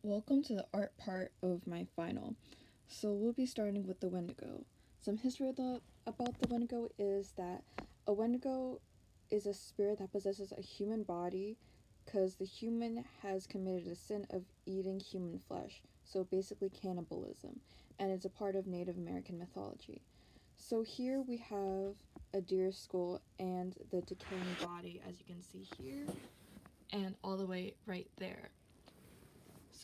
Welcome to the art part of my final. So we'll be starting with the Wendigo. Some history about the Wendigo is that a Wendigo is a spirit that possesses a human body because the human has committed a sin of eating human flesh, so basically cannibalism, and it's a part of Native American mythology. So here we have a deer skull and the decaying body, as you can see here, and all the way right there.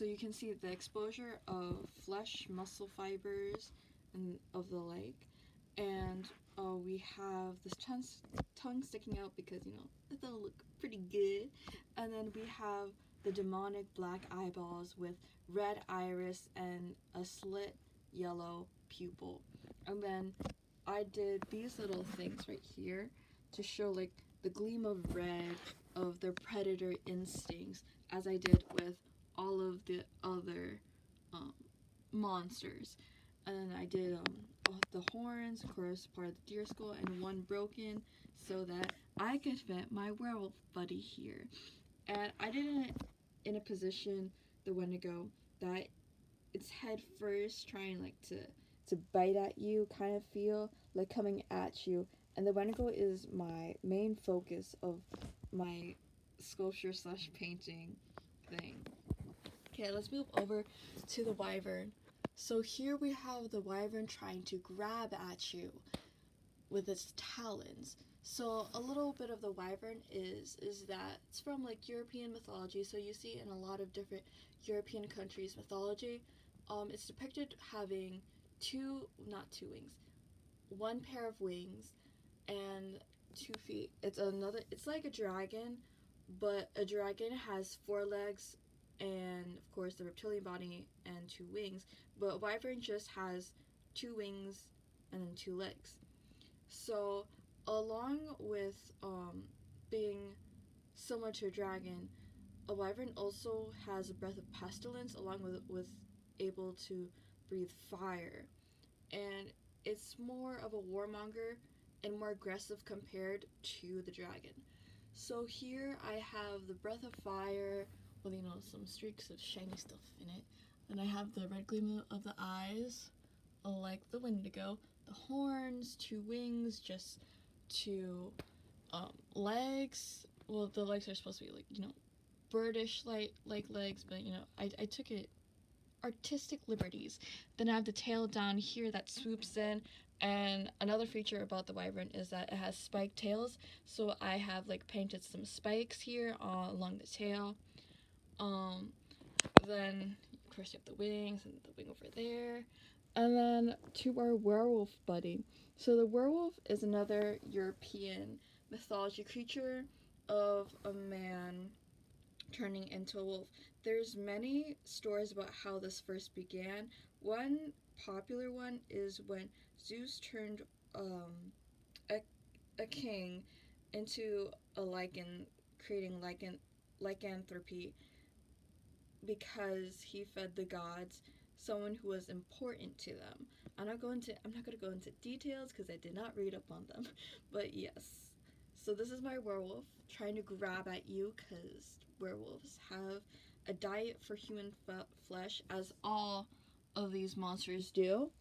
So you can see the exposure of flesh, muscle fibers, and of the leg. And we have this tongue sticking out because, it'll look pretty good. And then we have the demonic black eyeballs with red iris and a slit yellow pupil. And then I did these little things right here to show like the gleam of red of their predator instincts, as I did with all of the other um, monsters. And I did the horns, of course, part of the deer skull, and one broken so that I could fit my werewolf buddy here. And I did it in a position, the Wendigo, that its head first trying like to bite at you, kind of feel like coming at you. And the Wendigo is my main focus of my sculpture slash painting thing. Okay, let's move over to the wyvern. So here we have the wyvern trying to grab at you with its talons. So a little bit of the wyvern is that it's from like European mythology. So you see in a lot of different European countries' mythology, it's depicted having not two wings, one pair of wings and 2 feet. It's like a dragon, but a dragon has 4 legs and of course the reptilian body and 2 wings, but wyvern just has 2 wings and then 2 legs. So along with being similar to a dragon, a wyvern also has a breath of pestilence along with able to breathe fire, and it's more of a warmonger and more aggressive compared to the dragon. So here I have the breath of fire with some streaks of shiny stuff in it, and I have the red gleam of the eyes, like the Wendigo, the horns, 2 wings, just 2 legs. Well, the legs are supposed to be like birdish like legs, but I took it artistic liberties. Then I have the tail down here that swoops in, and another feature about the wyvern is that it has spiked tails. So I have like painted some spikes here along the tail. Um, then of course you have the wings and the wing over there. And then to our werewolf buddy. So the werewolf is another European mythology creature of a man turning into a wolf. There's many stories about how this first began. One popular one is when Zeus turned a, a king into a lichen, creating lycanthropy because he fed the gods someone who was important to them. I'm not going to go into details because I did not read up on them, but yes. So this is my werewolf trying to grab at you because werewolves have a diet for human flesh, as all of these monsters do.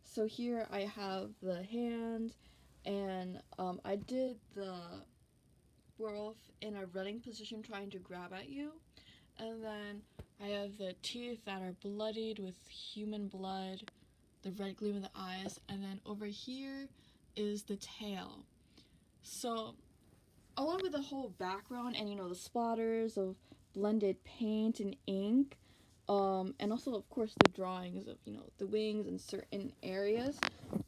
So here I have the hand, and I did the werewolf in a running position trying to grab at you. And then I have the teeth that are bloodied with human blood, the red gleam of the eyes, and then over here is the tail. So, along with the whole background and the splatters of blended paint and ink, and also of course the drawings of the wings in certain areas,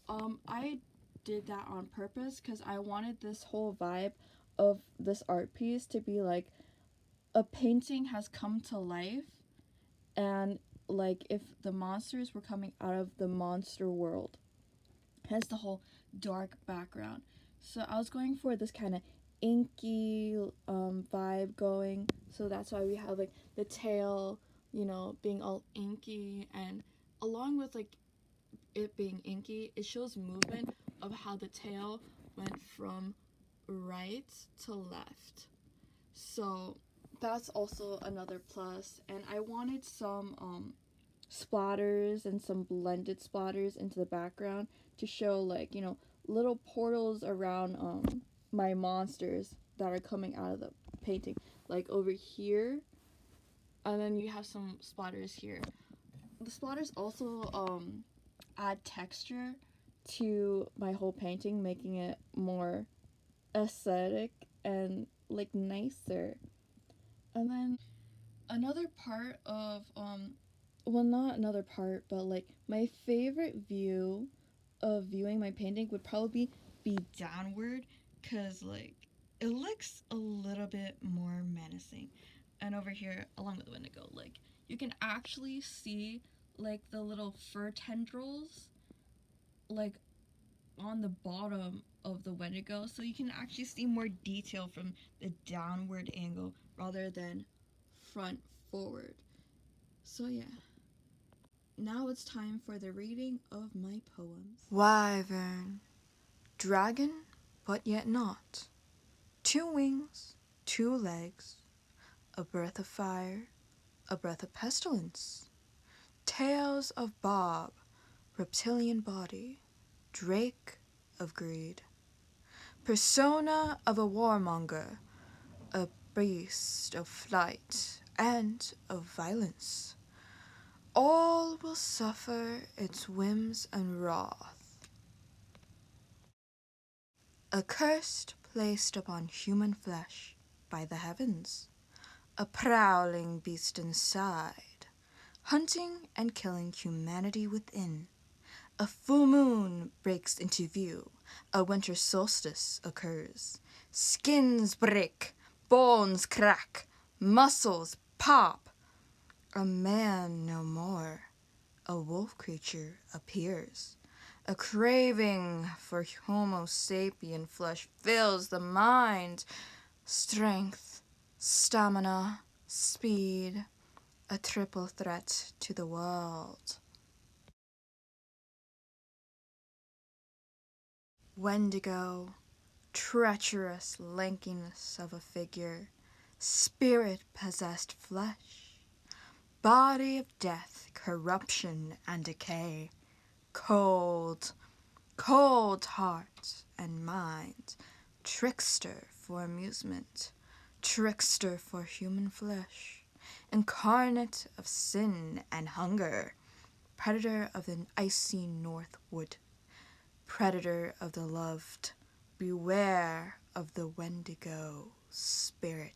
I did that on purpose because I wanted this whole vibe of this art piece to be like a painting has come to life, and like if the monsters were coming out of the monster world, hence the whole dark background. So I was going for this kind of inky vibe going, so that's why we have like the tail being all inky, and along with like it being inky, it shows movement of how the tail went from right to left. So that's also another plus. And I wanted some splatters and some blended splatters into the background to show, like, you know, little portals around my monsters that are coming out of the painting, like over here, and then you have some splatters here. The splatters also add texture to my whole painting, making it more aesthetic and like nicer. And then another part of well, not another part, but like my favorite view of viewing my painting would probably be downward, because like it looks a little bit more menacing. And over here along with the Wendigo, like you can actually see like the little fur tendrils like on the bottom of the Wendigo, so you can actually see more detail from the downward angle rather than front forward. So yeah, now it's time for the reading of my poems. Wyvern, dragon, but yet not. 2 wings, 2 legs, a breath of fire, a breath of pestilence. Tails of Bob, reptilian body, drake of greed. Persona of a warmonger, a beast of flight and of violence. All will suffer its whims and wrath. Accursed placed upon human flesh by the heavens, a prowling beast inside, hunting and killing humanity within. A full moon breaks into view, a winter solstice occurs. Skins break, bones crack, muscles pop. A man no more, a wolf creature appears. A craving for Homo sapien flesh fills the mind. Strength, stamina, speed, a triple threat to the world. Wendigo, treacherous lankiness of a figure, spirit-possessed flesh, body of death, corruption, and decay, cold, cold heart and mind, trickster for amusement, trickster for human flesh, incarnate of sin and hunger, predator of the icy north wood, predator of the loved, beware of the Wendigo spirit.